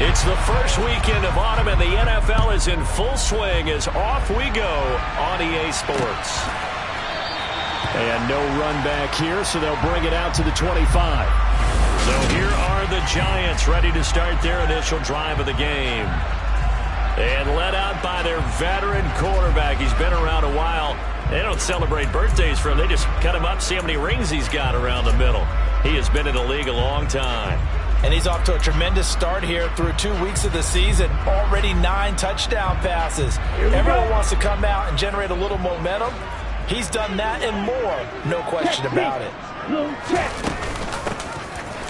It's the first weekend of autumn, and the NFL is in full swing as off we go on EA Sports. And no run back here, so they'll bring it out to the 25. So here are the Giants ready to start their initial drive of the game. And led out by their veteran quarterback. He's been around a while. They don't celebrate birthdays for him. They just cut him up, see how many rings he's got around the middle. He has been in the league a long time. And he's off to a tremendous start here through 2 weeks of the season. Already 9 touchdown passes. Everyone wants to come out and generate a little momentum. He's done that and more. No question about it.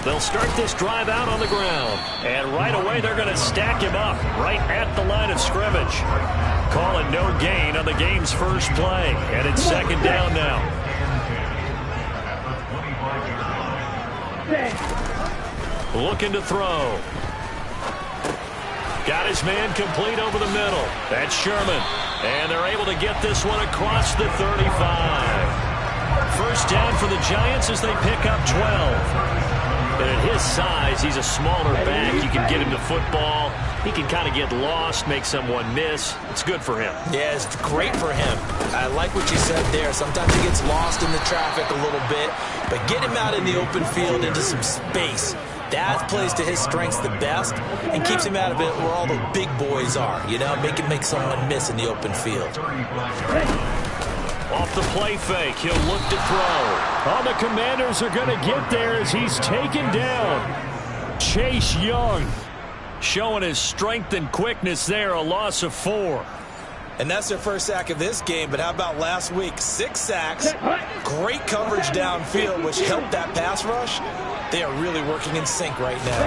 They'll start this drive out on the ground. And right away, they're going to stack him up right at the line of scrimmage. Calling no gain on the game's first play. And it's second down now. Looking to throw. Got his man complete over the middle. That's Sherman. And they're able to get this one across the 35. First down for the Giants as they pick up 12. But at his size, he's a smaller back. You can get him the football. He can kind of get lost, make someone miss. It's good for him. Yeah, it's great for him. I like what you said there. Sometimes he gets lost in the traffic a little bit. But get him out in the open field into some space. That plays to his strengths the best and keeps him out of it where all the big boys are. You know, make someone miss in the open field. Off the play fake, he'll look to throw. Oh, the Commanders are going to get there as he's taken down. Chase Young. Showing his strength and quickness there, a loss of 4. And that's their first sack of this game, but how about last week? 6 sacks, great coverage downfield, which helped that pass rush. They are really working in sync right now.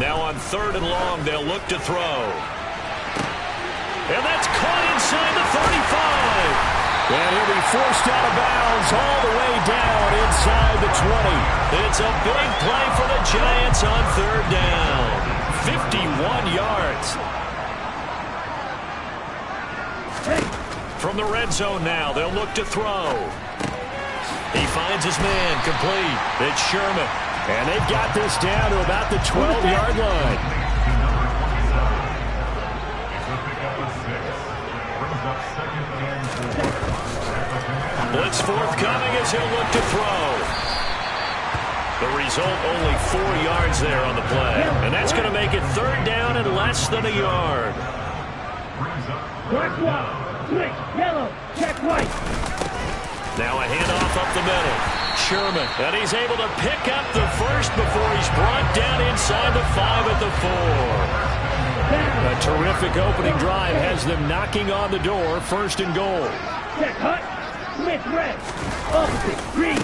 Now on 3rd and long, they'll look to throw. And that's caught inside the 35. And he'll be forced out of bounds all the way down inside the 20. It's a big play for the Giants on 3rd down. 51 yards. From the red zone now, they'll look to throw. He finds his man complete. It's Sherman. And they've got this down to about the 12-yard line. Blitz forthcoming as he'll look to throw. The result, only 4 yards there on the play. And that's going to make it 3rd down and less than a yard. Black one, switch, yellow, check white. Now a handoff up the middle. Sherman, and he's able to pick up the first before he's brought down inside the 5 at the 4. A terrific opening drive has them knocking on the door. 1st and goal. Check hut. Smith red. Opposite green.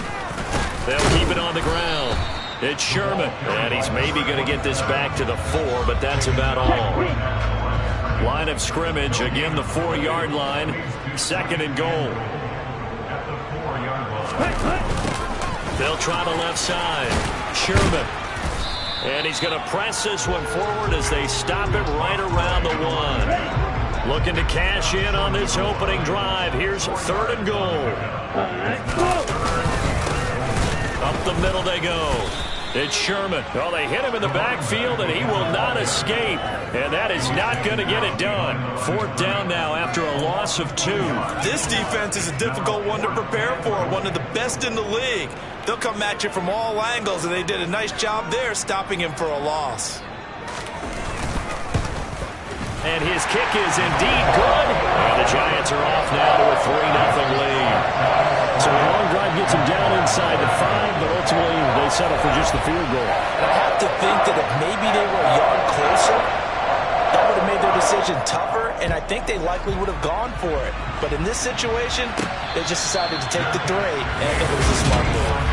They'll keep it on the ground. It's Sherman. And he's maybe going to get this back to the 4, but that's about all. Line of scrimmage, again the 4-yard line. 2nd and goal. They'll try the left side. Sherman. And he's going to press this one forward as they stop it right around the 1. Looking to cash in on this opening drive. Here's 3rd and goal. Up the middle they go. It's Sherman. Well, they hit him in the backfield, and he will not escape. And that is not going to get it done. 4th down now after a loss of 2. This defense is a difficult one to prepare for, one of the best in the league. They'll come at you from all angles, and they did a nice job there stopping him for a loss. And his kick is indeed good. And the Giants are off now to a 3-0 lead. So the long drive gets him down inside the 5, but ultimately they settle for just the field goal. I have to think that if maybe they were a yard closer, that would have made their decision tougher, and I think they likely would have gone for it. But in this situation, they just decided to take the 3, and I think it was a smart move.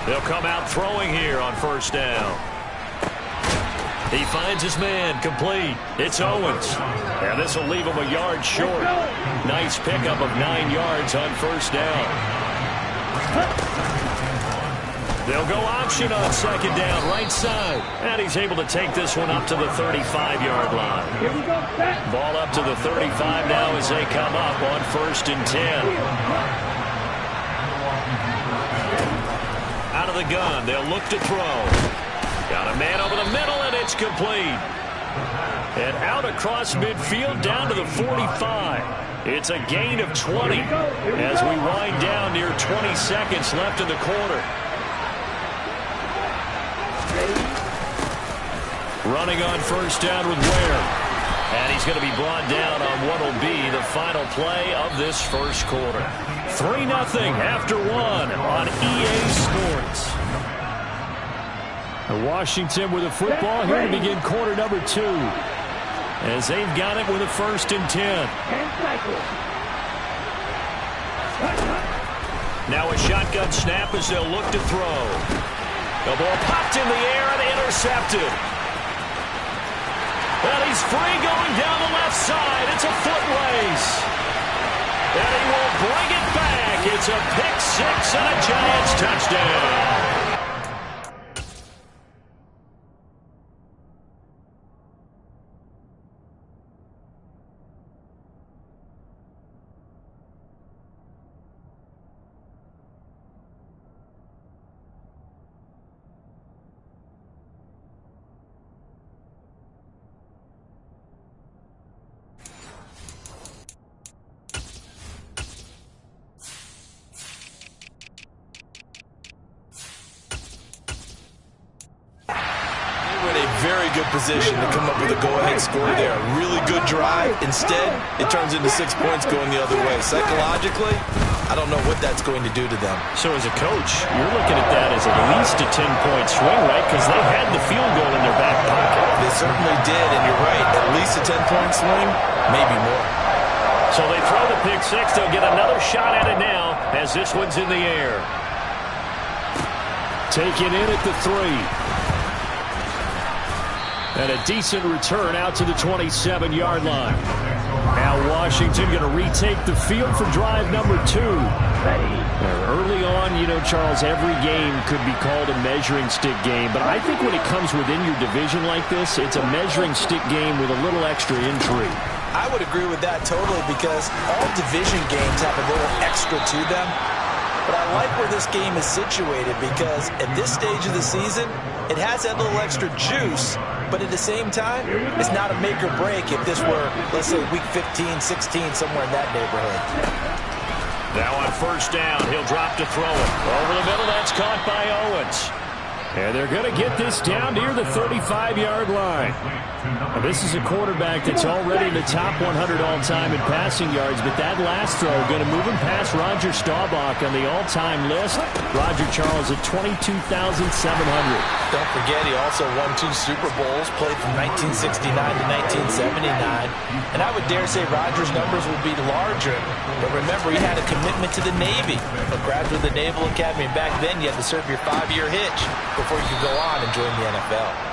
They'll come out throwing here on 1st down. He finds his man complete. It's Owens. And this will leave him a yard short. Nice pickup of 9 yards on 1st down. They'll go option on second down, right side. And he's able to take this one up to the 35-yard line. Here we go, set. Ball up to the 35 now as they come up on 1st and 10. Out of the gun, they'll look to throw. Got a man over the middle, and it's complete. And out across midfield down to the 45. It's a gain of 20 as we wind down near 20 seconds left in the quarter. Running on 1st down with Ware. And he's going to be brought down on what will be the final play of this first quarter. 3-0 after 1 on EA Sports. Washington with a football here to begin quarter number 2. As they've got it with a 1st and 10. Now a shotgun snap as they'll look to throw. The ball popped in the air and intercepted. And he's free going down the left side. It's a foot race. And he will bring it back. It's a pick 6 and a Giants touchdown. Position to come up with a go-ahead score there. A really good drive. Instead, it turns into 6 points going the other way. Psychologically, I don't know what that's going to do to them. So as a coach, you're looking at that as at least a 10-point swing, right? Because they had the field goal in their back pocket. They certainly did, and you're right. At least a 10-point swing, maybe more. So they throw the pick 6. They'll get another shot at it now as this one's in the air. Taken in at the 3. And a decent return out to the 27-yard line. Now Washington going to retake the field for drive number 2. Early on, you know, Charles, every game could be called a measuring stick game. But I think when it comes within your division like this, it's a measuring stick game with a little extra intrigue. I would agree with that totally because all division games have a little extra to them. But I like where this game is situated because at this stage of the season, it has that little extra juice. But at the same time, it's not a make or break if this were, let's say, week 15, 16, somewhere in that neighborhood. Now on 1st down, he'll drop to throw it. Over the middle, that's caught by Owens. And they're going to get this down near the 35-yard line. Now, this is a quarterback that's already in the top 100 all-time in passing yards, but that last throw going to move him past Roger Staubach on the all-time list. Roger Charles at 22,700. Don't forget, he also won 2 Super Bowls, played from 1969 to 1979. And I would dare say Roger's numbers would be larger. But remember, he had a commitment to the Navy, a graduate of the Naval Academy. And back then, you had to serve your 5-year hitch before you could go on and join the NFL.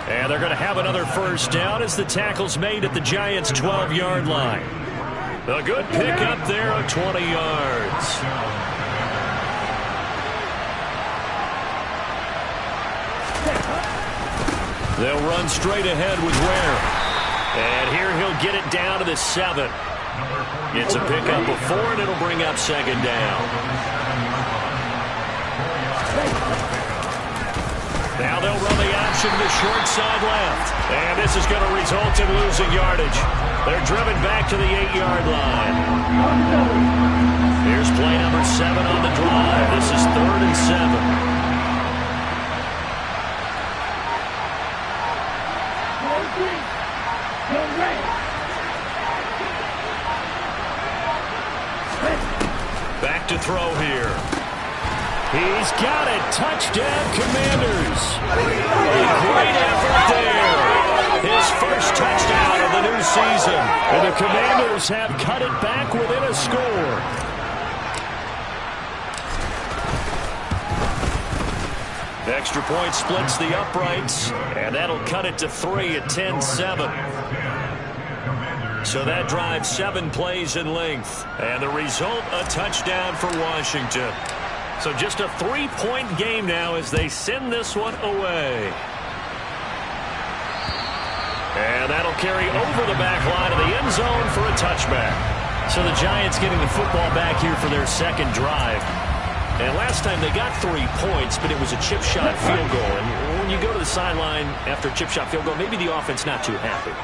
And they're going to have another 1st down as the tackle's made at the Giants' 12-yard line. A good pick up there of 20 yards. They'll run straight ahead with Ware. And here he'll get it down to the 7. It's a pickup of 4, and it'll bring up 2nd down. Now they'll run the option to the short side left. And this is going to result in losing yardage. They're driven back to the 8-yard line. Here's play number 7 on the drive. This is 3rd and 7. Back to throw here. He's got it. Touchdown, Commanders. A great effort there. His first touchdown of the new season. And the Commanders have cut it back within a score. The extra point splits the uprights. And that'll cut it to 3 at 10-7. So that drives 7 plays in length. And the result, a touchdown for Washington. So just a 3-point game now as they send this one away. And that'll carry over the back line of the end zone for a touchback. So the Giants getting the football back here for their second drive. And last time they got 3 points, but it was a chip shot field goal. And when you go to the sideline after a chip shot field goal, maybe the offense not too happy.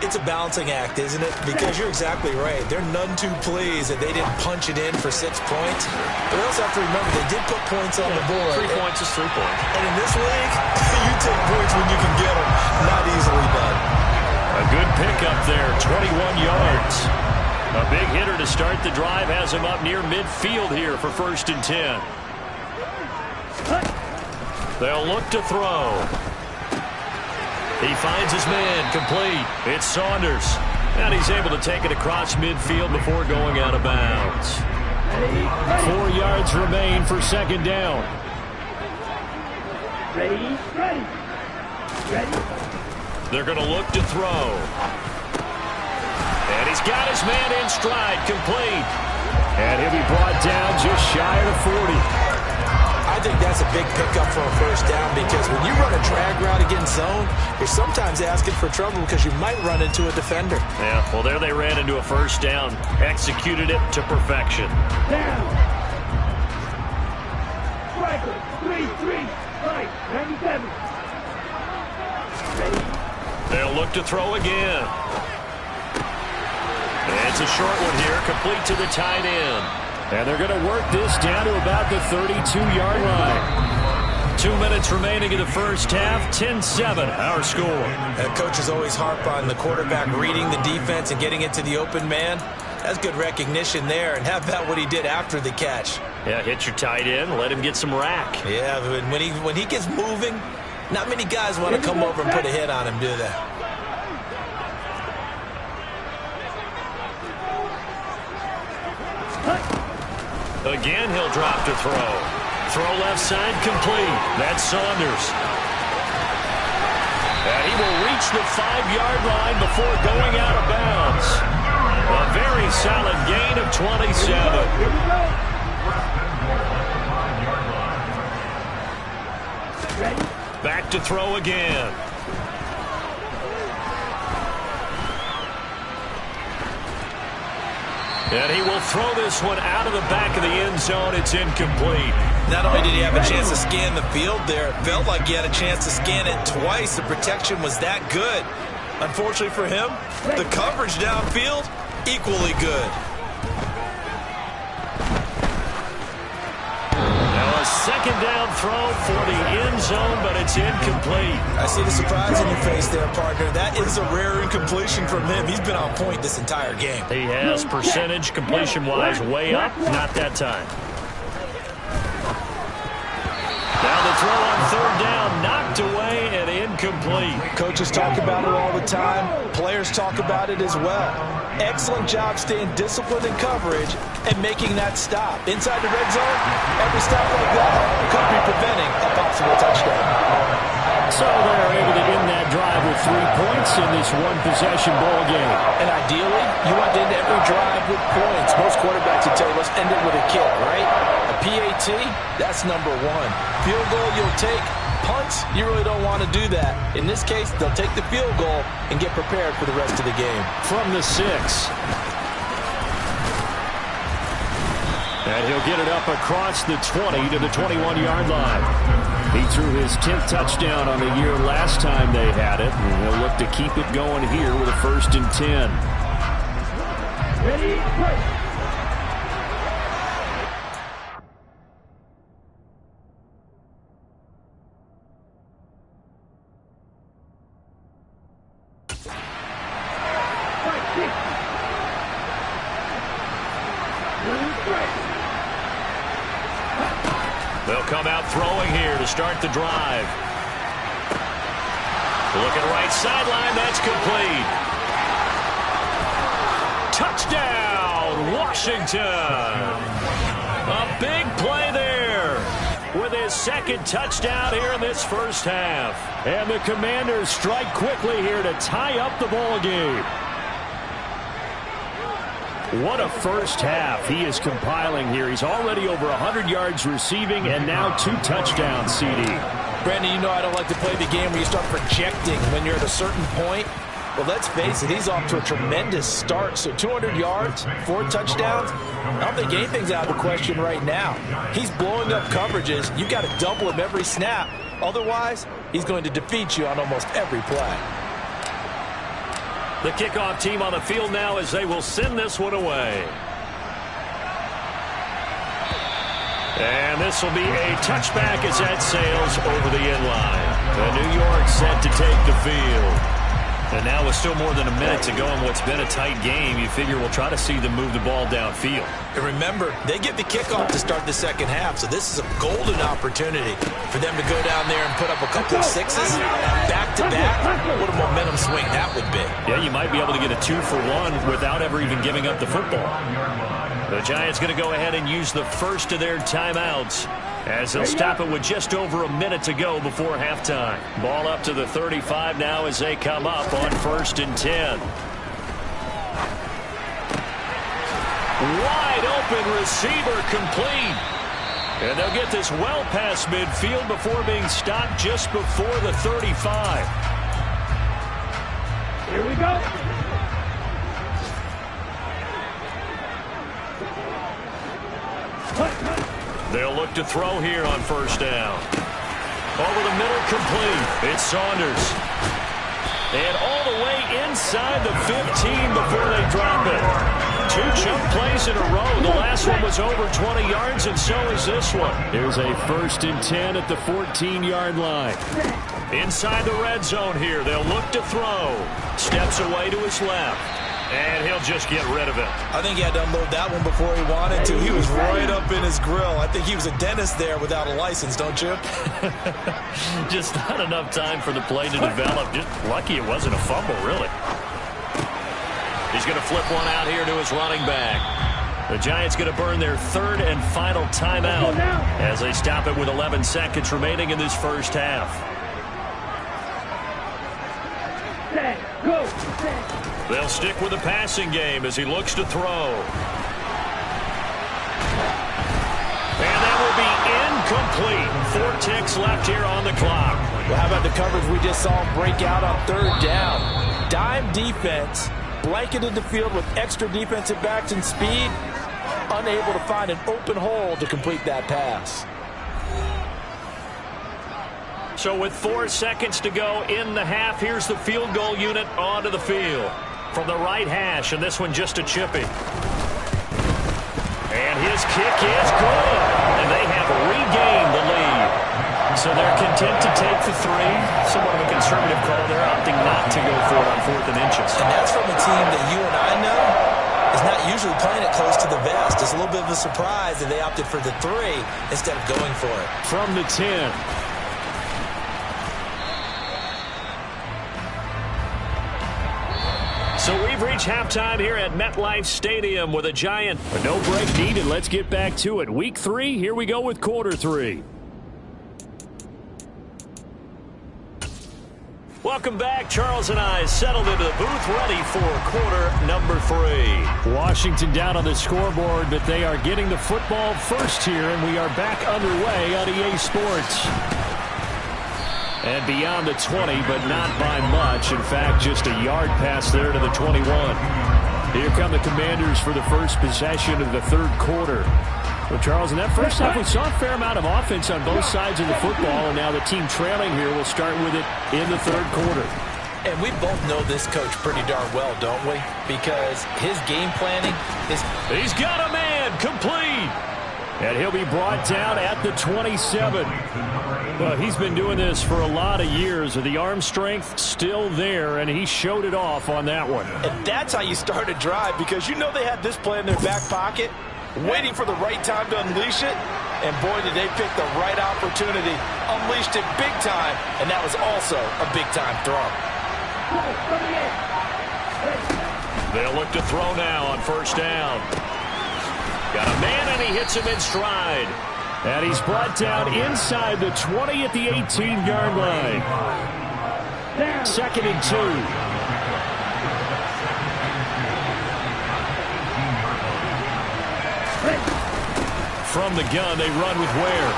It's a balancing act, isn't it? Because you're exactly right. They're none too pleased that they didn't punch it in for 6 points. But they also have to remember they did put points on the board. 3 points is 3 points. And in this league, you take points when you can get them. Not easily done. A good pickup there, 21 yards. A big hitter to start the drive has him up near midfield here for 1st and 10. They'll look to throw. He finds his man, complete. It's Saunders. And he's able to take it across midfield before going out of bounds. 4 yards remain for 2nd down. Ready. They're going to look to throw. And he's got his man in stride, complete. And he'll be brought down just shy of the 40. I think that's a big pickup for a 1st down because when you run a drag route against zone, you're sometimes asking for trouble because you might run into a defender. Yeah, well, there they ran into a 1st down. Executed it to perfection. Down. Striker. 3-3. 97. Ready. They'll look to throw again. It's a short one here, complete to the tight end. And they're going to work this down to about the 32-yard line. 2 minutes remaining in the first half, 10-7, our score. And coaches always harp on the quarterback reading the defense and getting it to the open man. That's good recognition there, and how about what he did after the catch? Yeah, hit your tight end, let him get some rack. Yeah, when he gets moving, not many guys want to come over and put a hit on him, do they? Again, he'll drop to throw. Throw left side, complete. That's Saunders. And he will reach the 5-yard line before going out of bounds. A very solid gain of 27. Here we go. Ready. Back to throw again. And he will throw this one out of the back of the end zone. It's incomplete. Not only did he have a chance to scan the field there, it felt like he had a chance to scan it twice. The protection was that good. Unfortunately for him, the coverage downfield, equally good. Now a 2nd down throw for the end zone, but it's incomplete. I see the surprise in your face there, partner. That is a rare incompletion from him. He's been on point this entire game. He has percentage completion-wise way up, not that time. Now the throw on 3rd down, knocked away and incomplete. Coaches talk about it all the time. Players talk about it as well. Excellent job staying disciplined in coverage and making that stop. Inside the red zone, every stop like that could be preventing a possible touchdown. So they're able to end that drive with 3 points in this one-possession ball game. And ideally, you want to end every drive with points. Most quarterbacks would tell you, let's end it with a kick, right? A PAT, that's number 1. Field goal you'll take. Punts, you really don't want to do that. In this case, they'll take the field goal and get prepared for the rest of the game. From the 6. And he'll get it up across the 20 to the 21-yard line. He threw his 10th touchdown on the year last time they had it, and he'll look to keep it going here with a 1st and 10. Ready. Play. They'll come out throwing here to start the drive. Looking right sideline, that's complete. Touchdown, Washington. A big play there with his 2nd touchdown here in this first half. And the Commanders strike quickly here to tie up the ball game. What a first half he is compiling here. He's already over 100 yards receiving and now 2 touchdowns, CD. Brandon, you know I don't like to play the game where you start projecting when you're at a certain point. Well, let's face it, he's off to a tremendous start. So 200 yards, 4 touchdowns. I don't think anything's out of the question right now. He's blowing up coverages. You've got to double him every snap. Otherwise, he's going to defeat you on almost every play. The kickoff team on the field now as they will send this one away. And this will be a touchback as that sails over the end line. And New York set to take the field. And now with still more than a minute to go in what's been a tight game, you figure we'll try to see them move the ball downfield. And remember, they get the kickoff to start the second half, so this is a golden opportunity for them to go down there and put up a couple of sixes back-to-back. What a momentum swing that would be. Yeah, you might be able to get a 2-for-1 without ever even giving up the football. The Giants going to go ahead and use the first of their timeouts as they'll stop it with just over a minute to go before halftime. Ball up to the 35 now as they come up on 1st and 10. Wide open receiver complete. And they'll get this well past midfield before being stopped just before the 35. Here we go. They'll look to throw here on 1st down. Over the middle, complete. It's Saunders. And all the way inside the 15 before they drop it. 2 chunk plays in a row. The last one was over 20 yards, and so is this one. Here's a 1st and 10 at the 14-yard line. Inside the red zone here. They'll look to throw. Steps away to his left. And he'll just get rid of it. I think he had to unload that one before he wanted to. He was right up in his grill. I think he was a dentist there without a license, don't you? Just not enough time for the play to develop. Just lucky it wasn't a fumble, really. He's going to flip one out here to his running back. The Giants going to burn their 3rd and final timeout as they stop it with 11 seconds remaining in this first half. They'll stick with the passing game as he looks to throw. And that will be incomplete. 4 ticks left here on the clock. Well, how about the coverage we just saw him break out on 3rd down? Dime defense, blanketed the field with extra defensive backs and speed, unable to find an open hole to complete that pass. So with 4 seconds to go in the half, here's the field goal unit onto the field. From the right hash, and this one just a chippy. And his kick is good. And they have regained the lead. So they're content to take the 3. Somewhat of a conservative call. They're opting not to go for it on 4th and inches. And that's from a team that you and I know is not usually playing it close to the vest. It's a little bit of a surprise that they opted for the 3 instead of going for it. From the 10. So we've reached halftime here at MetLife Stadium with a Giant. But no break needed. Let's get back to it. Week 3, here we go with quarter 3. Welcome back. Charles and I settled into the booth ready for quarter number 3. Washington down on the scoreboard, but they are getting the football first here, and we are back underway on EA Sports. And beyond the 20, but not by much. In fact, just a yard pass there to the 21. Here come the Commanders for the first possession of the 3rd quarter. Well, Charles, in that first half, we saw a fair amount of offense on both sides of the football, and now the team trailing here will start with it in the 3rd quarter. And we both know this coach pretty darn well, don't we? Because his game planning is... He's got a man, complete. And he'll be brought down at the 27. Well, he's been doing this for a lot of years. The arm strength still there, and he showed it off on that one. And that's how you start a drive, because you know they had this play in their back pocket, waiting for the right time to unleash it. And boy, did they pick the right opportunity. Unleashed it big time, and that was also a big-time throw. They'll look to throw now on 1st down. Got a man, and he hits him in stride. And he's brought down inside the 20 at the 18-yard line. 2nd and 2. from the gun. They run with Ware.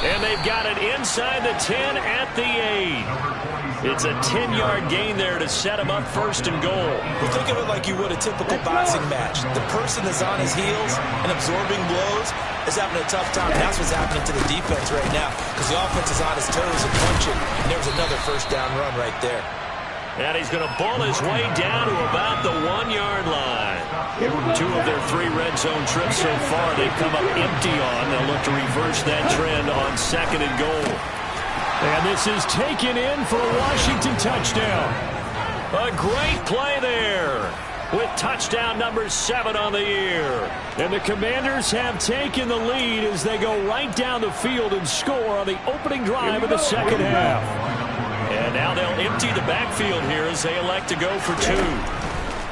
And they've got it inside the 10 at the 8. It's a 10-yard gain there to set him up first and goal. Well, think of it like you would a typical boxing match. The person that's on his heels and absorbing blows is having a tough time. That's what's happening to the defense right now because the offense is on his toes and punching. And there's another first down run right there. And he's going to bull his way down to about the 1-yard line. 2 of their 3 red zone trips so far they've come up empty on. They'll look to reverse that trend on 2nd and goal. And this is taken in for a Washington touchdown. A great play there with touchdown number 7 on the year. And the Commanders have taken the lead as they go right down the field and score on the opening drive of the second half. And now they'll empty the backfield here as they elect to go for 2.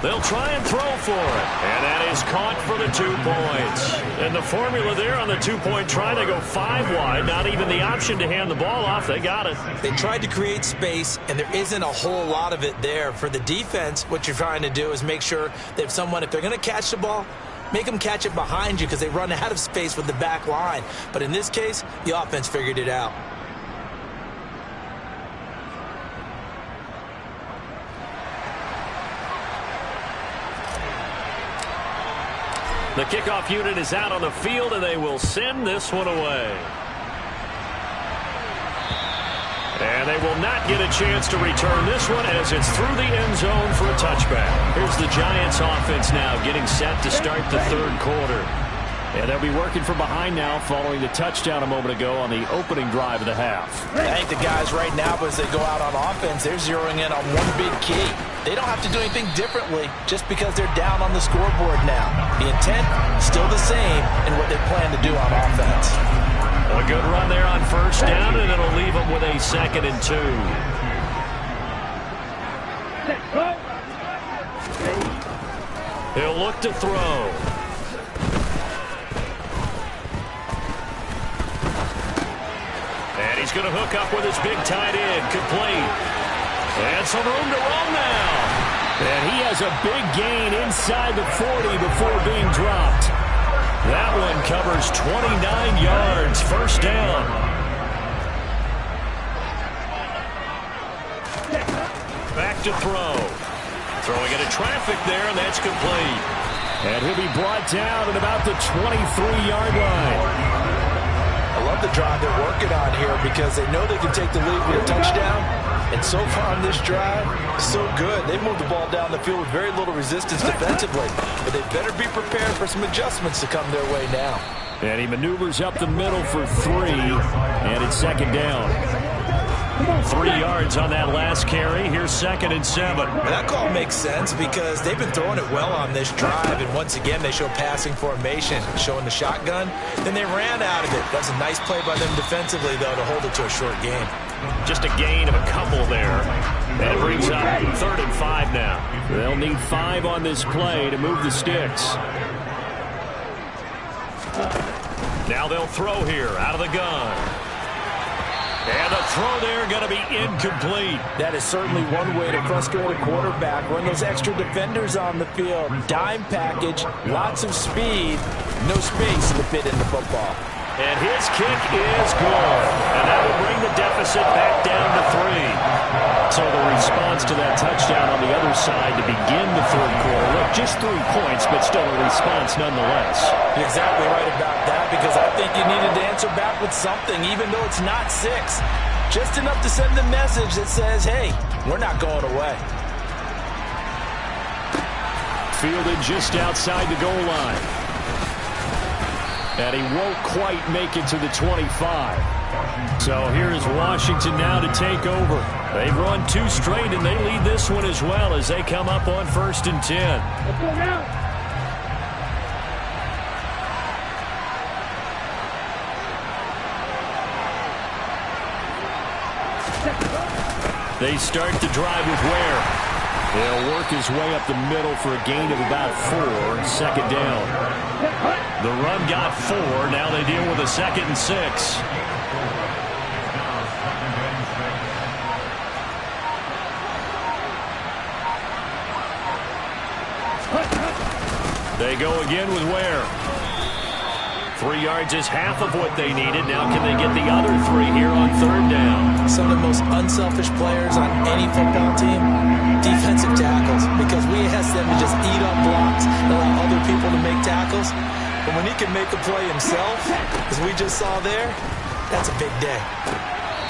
They'll try and throw for it. And that is caught for the 2 points. And the formula there on the 2-point try, they go 5 wide. Not even the option to hand the ball off. They got it. They tried to create space, and there isn't a whole lot of it there. For the defense, what you're trying to do is make sure that if they're going to catch the ball, make them catch it behind you because they run out of space with the back line. But in this case, the offense figured it out. The kickoff unit is out on the field, and they will send this one away. And they will not get a chance to return this one as it's through the end zone for a touchback. Here's the Giants offense now getting set to start the 3rd quarter. And they'll be working from behind now following the touchdown a moment ago on the opening drive of the half. I think the guys right now, as they go out on offense, they're zeroing in on one big key. They don't have to do anything differently just because they're down on the scoreboard now. The intent is still the same in what they plan to do on offense. A good run there on first down, and it'll leave them with a 2nd and 2. He'll look to throw. And he's going to hook up with his big tight end, complete. And some room to roam now. And he has a big gain inside the 40 before being dropped. That one covers 29 yards, first down. Back to throw. Throwing into traffic there, and that's complete. And he'll be brought down at about the 23-yard line. I love the drive they're working on here because they know they can take the lead with a touchdown. And so far on this drive, so good. They moved the ball down the field with very little resistance defensively. But they better be prepared for some adjustments to come their way now. And he maneuvers up the middle for 3, and it's 2nd down. 3 yards on that last carry. Here's 2nd and 7. And that call makes sense because they've been throwing it well on this drive. And once again, they show passing formation, showing the shotgun. Then they ran out of it. That's a nice play by them defensively, though, to hold it to a short gain. Just a gain of a couple there. And it brings up 3rd and 5 now. They'll need 5 on this play to move the sticks. Now they'll throw here out of the gun. And the throw there going to be incomplete. That is certainly one way to frustrate a quarterback. Run those extra defenders on the field. Dime package, lots of speed, no space to fit in the football. And his kick is good. And that will bring the deficit back down to 3. So the response to that touchdown on the other side to begin the 3rd quarter. Look, just 3 points, but still a response nonetheless. You're exactly right about that because I think you needed to answer back with something, even though it's not 6. Just enough to send the message that says, hey, we're not going away. Fielded just outside the goal line. And he won't quite make it to the 25. So here is Washington now to take over. They've run 2 straight, and they lead this one as well as they come up on 1st and 10. Let's go now. They start the drive with Ware. He'll work his way up the middle for a gain of about 4. 2nd down. The run got 4. Now they deal with a 2nd and 6. They go again with Ware. 3 yards is half of what they needed. Now can they get the other 3 here on 3rd down? Some of the most unselfish players on any football team, defensive tackles, because we ask them to just eat up blocks and allow other people to make tackles. But when he can make a play himself, as we just saw there, that's a big day.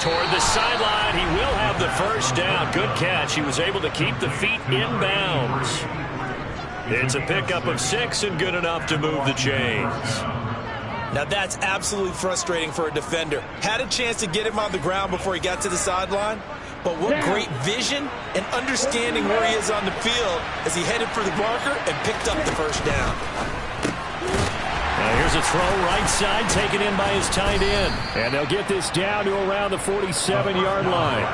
Toward the sideline, he will have the 1st down. Good catch. He was able to keep the feet in bounds. It's a pickup of 6 and good enough to move the chains. Now that's absolutely frustrating for a defender. Had a chance to get him on the ground before he got to the sideline, but what great vision and understanding where he is on the field as he headed for the marker and picked up the 1st down. Now here's a throw right side taken in by his tight end. And they'll get this down to around the 47-yard line.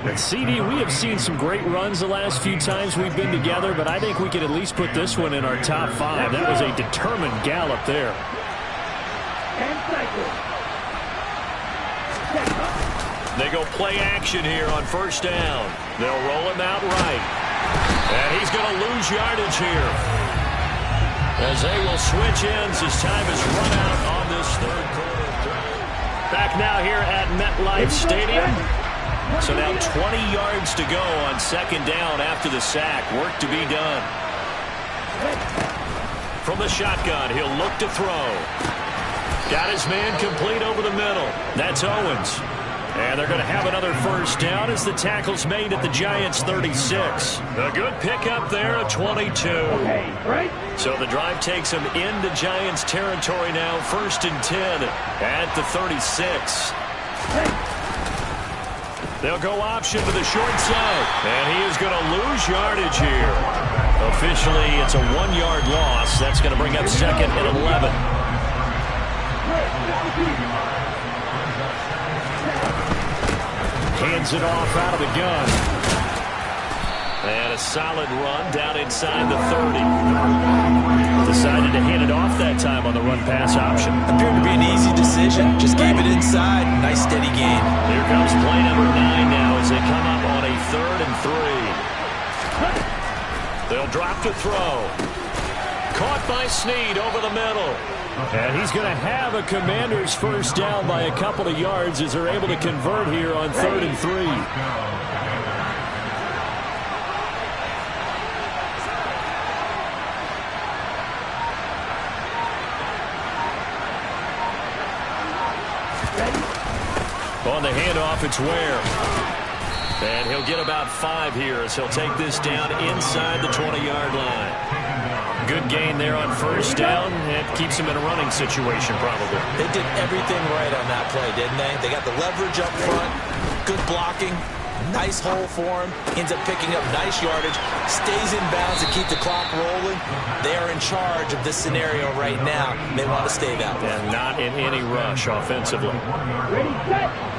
And CD, we have seen some great runs the last few times we've been together, but I think we could at least put this one in our top 5. That was a determined gallop there. They go play action here on 1st down. They'll roll him out right. And he's going to lose yardage here, as they will switch ends as time is run out on this 3rd quarter. Back now here at MetLife Stadium. So now 20 yards to go on 2nd down after the sack. Work to be done. From the shotgun, he'll look to throw. Got his man complete over the middle. That's Owens. And they're going to have another 1st down as the tackle's made at the Giants' 36. A good pickup there at 22. So the drive takes them into Giants territory now. 1st and 10 at the 36. They'll go option to the short side. And he is going to lose yardage here. Officially, it's a 1-yard loss. That's going to bring up 2nd and 11. Hands it off out of the gun. And a solid run down inside the 30. Decided to hand it off that time on the run-pass option. Appeared to be an easy decision. Just gave it inside. Nice steady gain. Here comes play number 9 now as they come up on a 3rd and 3. They'll drop to throw. Caught by Snead over the middle. And he's going to have a Commander's 1st down by a couple of yards as they're able to convert here on 3rd and 3. On the handoff, it's Ware. And he'll get about 5 here as he'll take this down inside the 20-yard line. Good gain there on 1st down. It keeps him in a running situation, probably. They did everything right on that play, didn't they? They got the leverage up front, good blocking, nice hole for him, ends up picking up nice yardage, stays in bounds to keep the clock rolling. They are in charge of this scenario right now. They want to stay that way. And not in any rush offensively.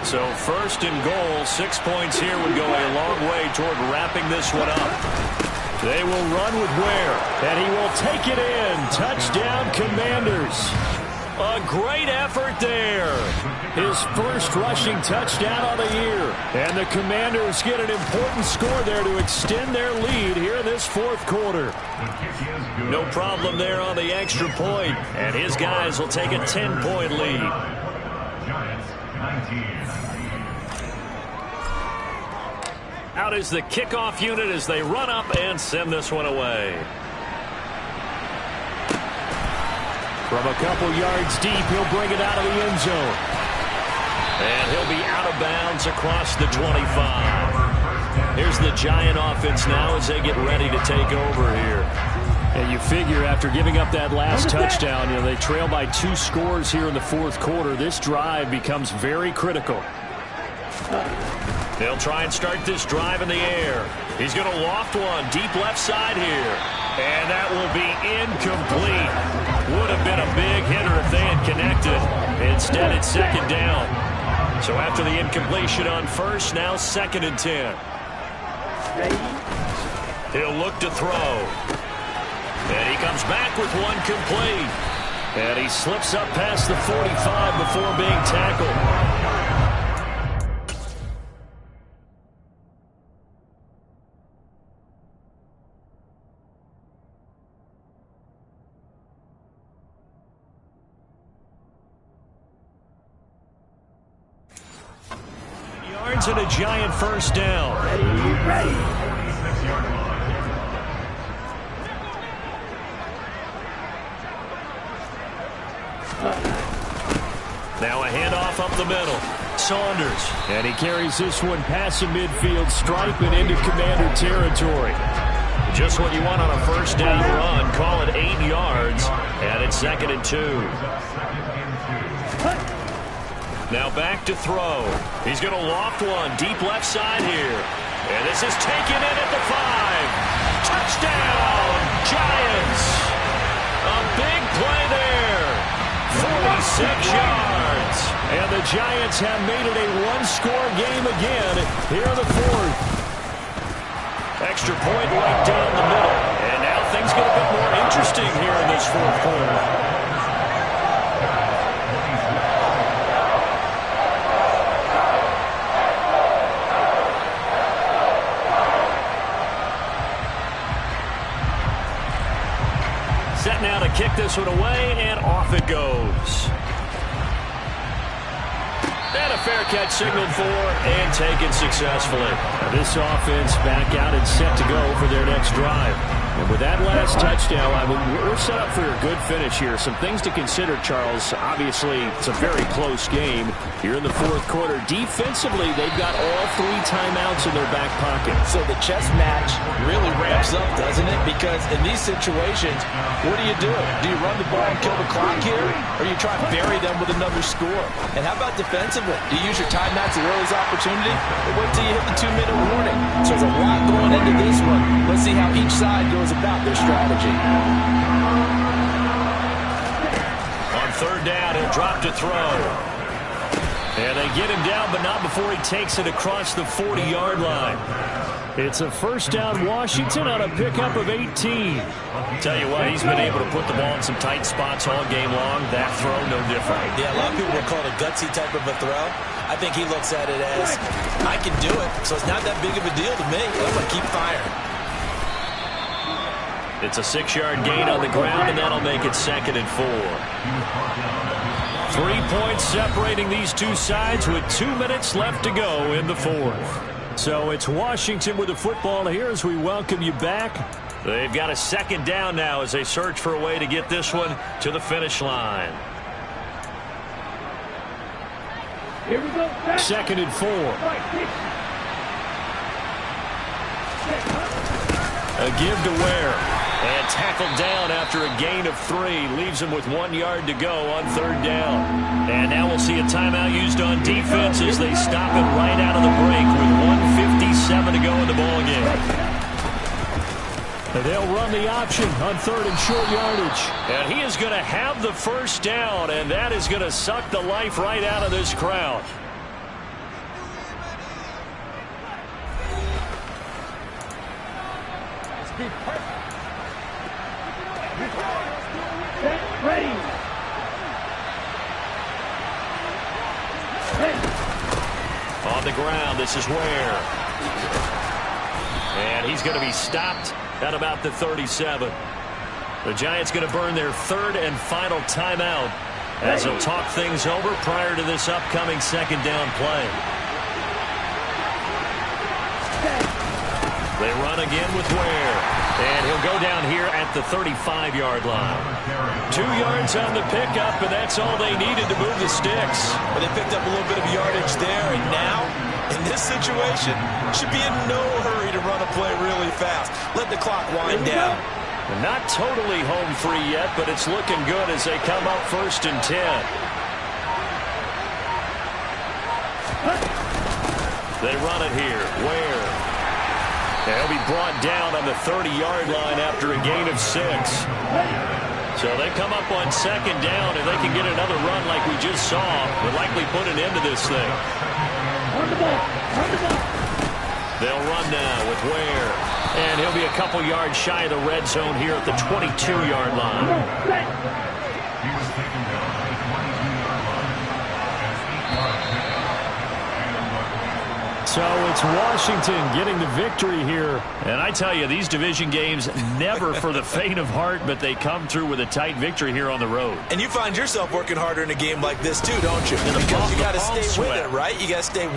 So 1st and goal, 6 points here would go a long way toward wrapping this one up. They will run with Ware, and he will take it in. Touchdown, Commanders. A great effort there. His 1st rushing touchdown of the year. And the Commanders get an important score there to extend their lead here in this 4th quarter. No problem there on the extra point, and his guys will take a 10-point lead. Out is the kickoff unit as they run up and send this one away. From a couple yards deep, he'll bring it out of the end zone. And he'll be out of bounds across the 25. Here's the Giant offense now as they get ready to take over here. And you figure after giving up that last touchdown, they trail by 2 scores here in the 4th quarter. This drive becomes very critical. They'll try and start this drive in the air. He's going to loft one deep left side here. And that will be incomplete. Would have been a big hitter if they had connected. Instead, it's 2nd down. So after the incompletion on 1st, now 2nd and 10. He'll look to throw. And he comes back with one complete. And he slips up past the 45 before being tackled. yards and a Giant first down. Ready. Now a handoff up the middle. Saunders. And he carries this one past the midfield stripe and into Commander territory. Just what you want on a first down run. Call it 8 yards. And it's 2nd and 2. Now back to throw. He's going to loft one deep left side here. And this is taken in at the 5. Touchdown, Giants. A big play there. 46 yards. And the Giants have made it a one-score game again here in the 4th. Extra point right down the middle. And now things get a bit more interesting here in this 4th quarter. Set now to kick this one away, and off it goes. And a fair catch signaled for and taken successfully. Now this offense back out and set to go for their next drive. And with that last touchdown, we're set up for a good finish here. Some things to consider, Charles. Obviously, it's a very close game here in the 4th quarter. Defensively, they've got all 3 timeouts in their back pocket. So the chess match really ramps up, doesn't it? Because in these situations, what do? Do you run the ball and kill the clock here? Or you try and bury them with another score? And how about defensively? Do you use your timeouts as early as opportunity? Or wait till you hit the 2-minute warning? So there's a lot going into this one. Let's see how each side goes about their strategy. On 3rd down, he'll drop to throw. And they get him down, but not before he takes it across the 40-yard line. It's a first down Washington on a pickup of 18. Tell you what, he's been able to put the ball in some tight spots all game long. That throw, no different. Yeah, a lot of people would call it a gutsy type of a throw. I think he looks at it as, I can do it, so it's not that big of a deal to me. I'm going to keep firing. It's a 6-yard gain on the ground, and that'll make it 2nd and 4. 3 points separating these two sides with 2 minutes left to go in the 4th. So it's Washington with the football here as we welcome you back. They've got a 2nd down now as they search for a way to get this one to the finish line. Here we go. 2nd and 4. A give to Ware. And tackled down after a gain of 3. Leaves him with 1 yard to go on 3rd down. And now we'll see a timeout used on defense as they stop it right out of the break with 1:57 to go in the ballgame. They'll run the option on 3rd and short yardage. And he is going to have the first down, and that is going to suck the life right out of this crowd. Ready. On the ground, this is Ware. And he's going to be stopped at about the 37. The Giants going to burn their 3rd and final timeout as they'll talk things over prior to this upcoming 2nd down play. They run again with Ware. And he'll go down here at the 35-yard line. 2 yards on the pickup, and that's all they needed to move the sticks. But they picked up a little bit of yardage there, and now, in this situation, should be in no hurry to run a play really fast. Let the clock wind down. Not totally home free yet, but it's looking good as they come up 1st and 10. They run it here. Ware. They'll be brought down on the 30-yard line after a gain of 6. So they come up on 2nd down, and they can get another run like we just saw. Would likely put an end to this thing. They'll run now with Ware. And he'll be a couple yards shy of the red zone here at the 22-yard line. So it's Washington getting the victory here. And I tell you, these division games never for the faint of heart, but they come through with a tight victory here on the road. And you find yourself working harder in a game like this too, don't you? Because you got to stay with it, right? You got to stay with it.